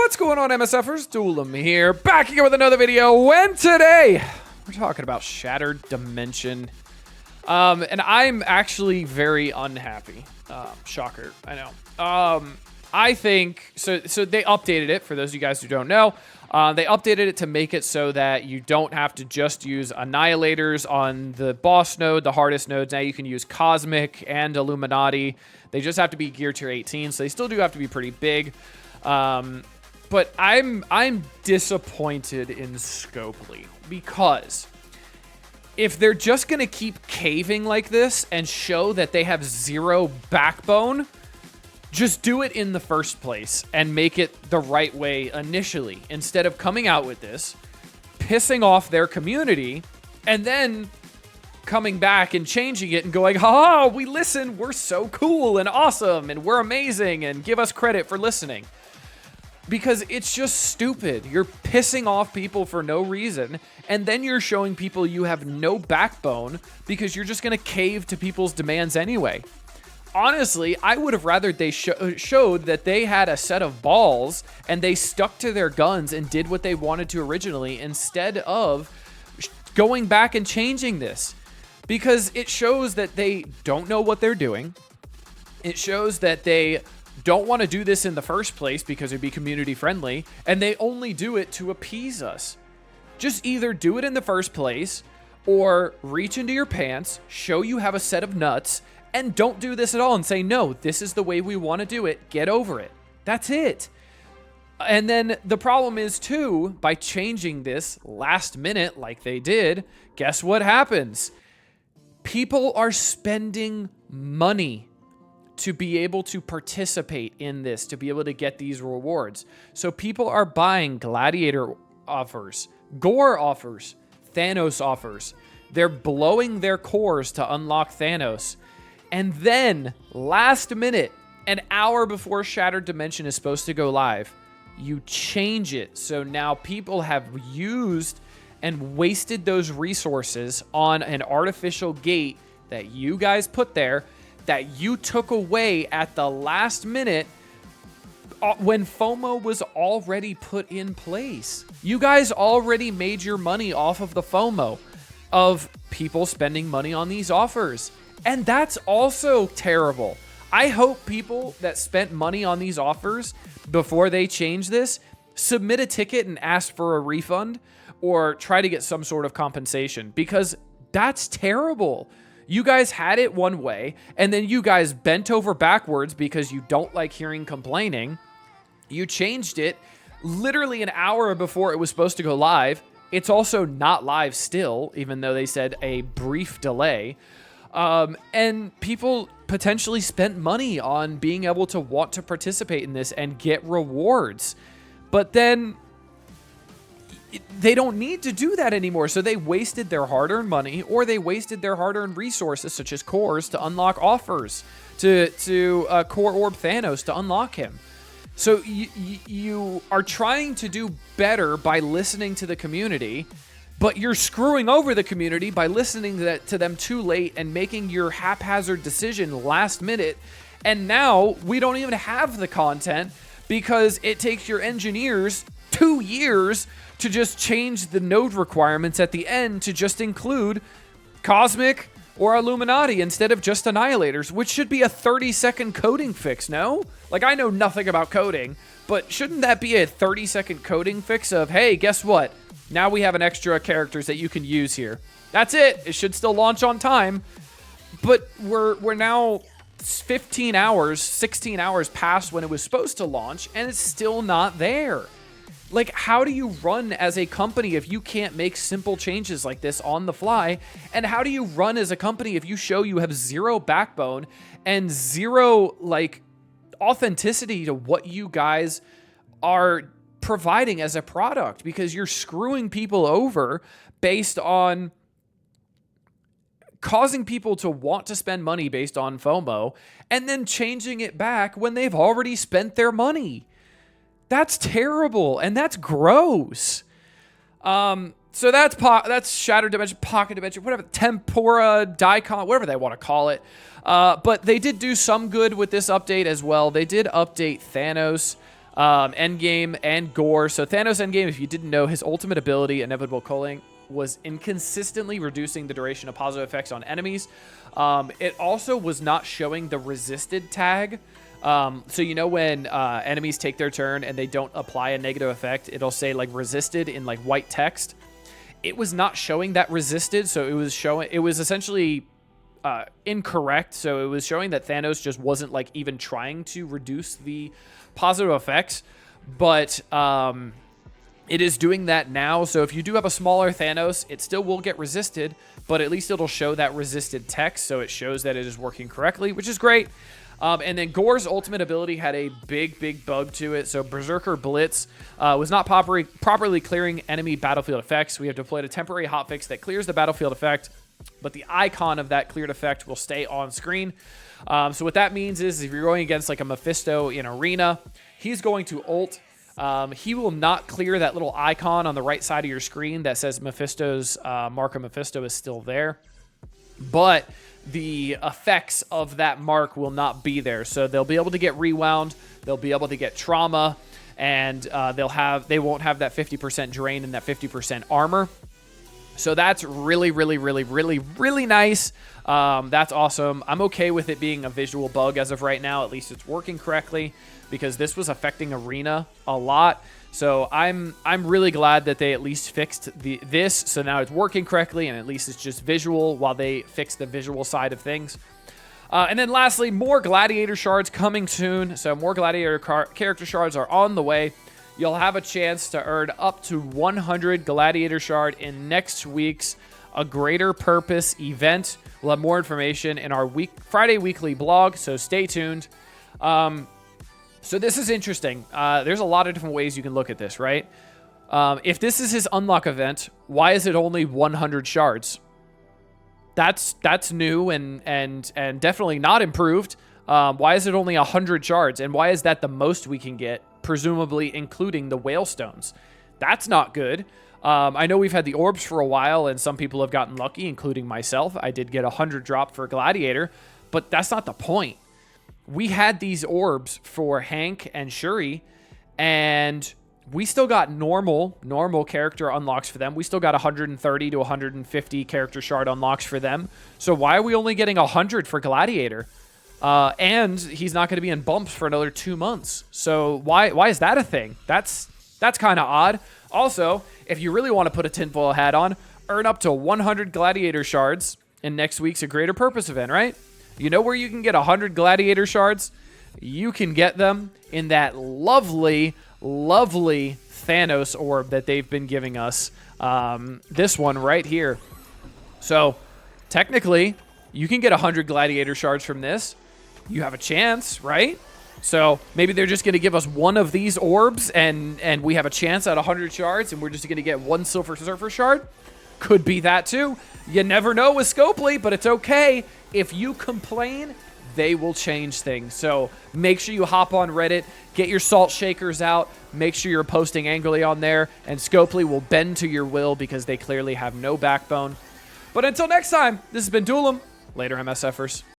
What's going on, MSFers? Duelim here, back again with another video, and today we're talking about Shattered Dimension. And I'm actually very unhappy. Shocker, I know. I think, so they updated it, for those of you guys who don't know. They updated it to make it so that you don't have to just use Annihilators on the boss node, the hardest nodes. Now you can use Cosmic and Illuminati. They just have to be gear tier 18, so they still do have to be pretty big. But I'm disappointed in Scopely, because if they're just going to keep caving like this and show that they have zero backbone, just do it in the first place and make it the right way initially, instead of coming out with this, pissing off their community, and then coming back and changing it and going, ha, we listen, we're so cool and awesome and we're amazing and give us credit for listening. Because it's just stupid. You're pissing off people for no reason, and then you're showing people you have no backbone because you're just going to cave to people's demands anyway. Honestly, I would have rather they showed that they had a set of balls and they stuck to their guns and did what they wanted to originally, instead of going back and changing this. Because it shows that they don't know what they're doing. It shows that they don't want to do this in the first place because it'd be community friendly, and they only do it to appease us. Just either do it in the first place, or reach into your pants, show you have a set of nuts, and don't do this at all and say, no, this is the way we want to do it, get over it. That's it. And then the problem is too, by changing this last minute like they did, guess what happens? People are spending money to be able to participate in this, to be able to get these rewards. So people are buying Gladiator offers, Gorr offers, Thanos offers. They're blowing their cores to unlock Thanos. And then, last minute, an hour before Shattered Dimension is supposed to go live, you change it. So now people have used and wasted those resources on an artificial gate that you guys put there, that you took away at the last minute when FOMO was already put in place. You guys already made your money off of the FOMO of people spending money on these offers. And that's also terrible. I hope people that spent money on these offers before they change this submit a ticket and ask for a refund or try to get some sort of compensation, because that's terrible. You guys had it one way, and then you guys bent over backwards because you don't like hearing complaining. You changed it literally an hour before it was supposed to go live. It's also not live still, even though they said a brief delay. And people potentially spent money on being able to want to participate in this and get rewards. But then they don't need to do that anymore. So they wasted their hard-earned money, or they wasted their hard-earned resources, such as cores, to unlock offers, to core orb Thanos to unlock him. So you are trying to do better by listening to the community, but you're screwing over the community by listening to them too late and making your haphazard decision last minute. And now we don't even have the content because it takes your engineers 2 years to just change the node requirements at the end to just include Cosmic or Illuminati instead of just Annihilators, which should be a 30-second coding fix, no? Like, I know nothing about coding, but shouldn't that be a 30-second coding fix of, hey, guess what? Now we have an extra characters that you can use here. That's it. It should still launch on time. But we're now 15 hours, 16 hours past when it was supposed to launch, and it's still not there. Like, how do you run as a company if you can't make simple changes like this on the fly? And how do you run as a company if you show you have zero backbone and zero, like, authenticity to what you guys are providing as a product? Because you're screwing people over based on causing people to want to spend money based on FOMO and then changing it back when they've already spent their money. That's terrible, and that's gross. So that's Shattered Dimension, Pocket Dimension, whatever, Tempora, Daikon, whatever they want to call it. But they did do some good with this update as well. They did update Thanos. Endgame and Gorr. So Thanos Endgame, if you didn't know, his ultimate ability, Inevitable Culling, was inconsistently reducing the duration of positive effects on enemies. It also was not showing the resisted tag. So you know when enemies take their turn and they don't apply a negative effect, it'll say like resisted in like white text. It was not showing that resisted, so it was essentially incorrect. So it was showing that Thanos just wasn't like even trying to reduce the positive effects, but it is doing that now. So if you do have a smaller Thanos, it still will get resisted, but at least it'll show that resisted text, so it shows that it is working correctly, which is great. And then Gorr's ultimate ability had a big bug to it. So Berserker Blitz was not properly clearing enemy battlefield effects. We have deployed a temporary hotfix that clears the battlefield effect, but the icon of that cleared effect will stay on screen. So what that means is if you're going against like a Mephisto in Arena, he's going to ult. He will not clear that little icon on the right side of your screen that says Mephisto's mark of Mephisto is still there. But the effects of that mark will not be there. So they'll be able to get rewound, they'll be able to get trauma, and they won't have that 50% drain and that 50% armor. So that's really nice. That's awesome. I'm okay with it being a visual bug as of right now. At least it's working correctly, because this was affecting Arena a lot. So I'm really glad that they at least fixed this. So now it's working correctly, and at least it's just visual while they fix the visual side of things. And then lastly, more Gladiator shards coming soon. So more Gladiator character shards are on the way. You'll have a chance to earn up to 100 Gladiator shard in next week's A Greater Purpose event. We'll have more information in our Friday weekly blog, so stay tuned. So this is interesting. There's a lot of different ways you can look at this, right? If this is his unlock event, why is it only 100 shards? That's new and definitely not improved. Why is it only 100 shards? And why is that the most we can get, presumably including the whale stones? That's not good. I know we've had the orbs for a while, and some people have gotten lucky, including myself. I did get 100 drop for Gladiator, but that's not the point. We had these orbs for Hank and Shuri, and we still got normal character unlocks for them. We still got 130 to 150 character shard unlocks for them. So why are we only getting 100 for Gladiator? And he's not going to be in bumps for another 2 months. So why is that a thing? That's kind of odd. Also, if you really want to put a tinfoil hat on, earn up to 100 Gladiator shards in next week's A Greater Purpose event, right? You know where you can get 100 Gladiator shards? You can get them in that lovely Thanos orb that they've been giving us. This one right here. So, technically, you can get 100 Gladiator shards from this. You have a chance, right? So, maybe they're just going to give us one of these orbs, and we have a chance at 100 shards, and we're just going to get one Silver Surfer shard. Could be that, too. You never know with Scopely, but it's okay. If you complain, they will change things. So make sure you hop on Reddit, get your salt shakers out, make sure you're posting angrily on there, and Scopely will bend to your will because they clearly have no backbone. But until next time, this has been Duelim. Later, MSFers.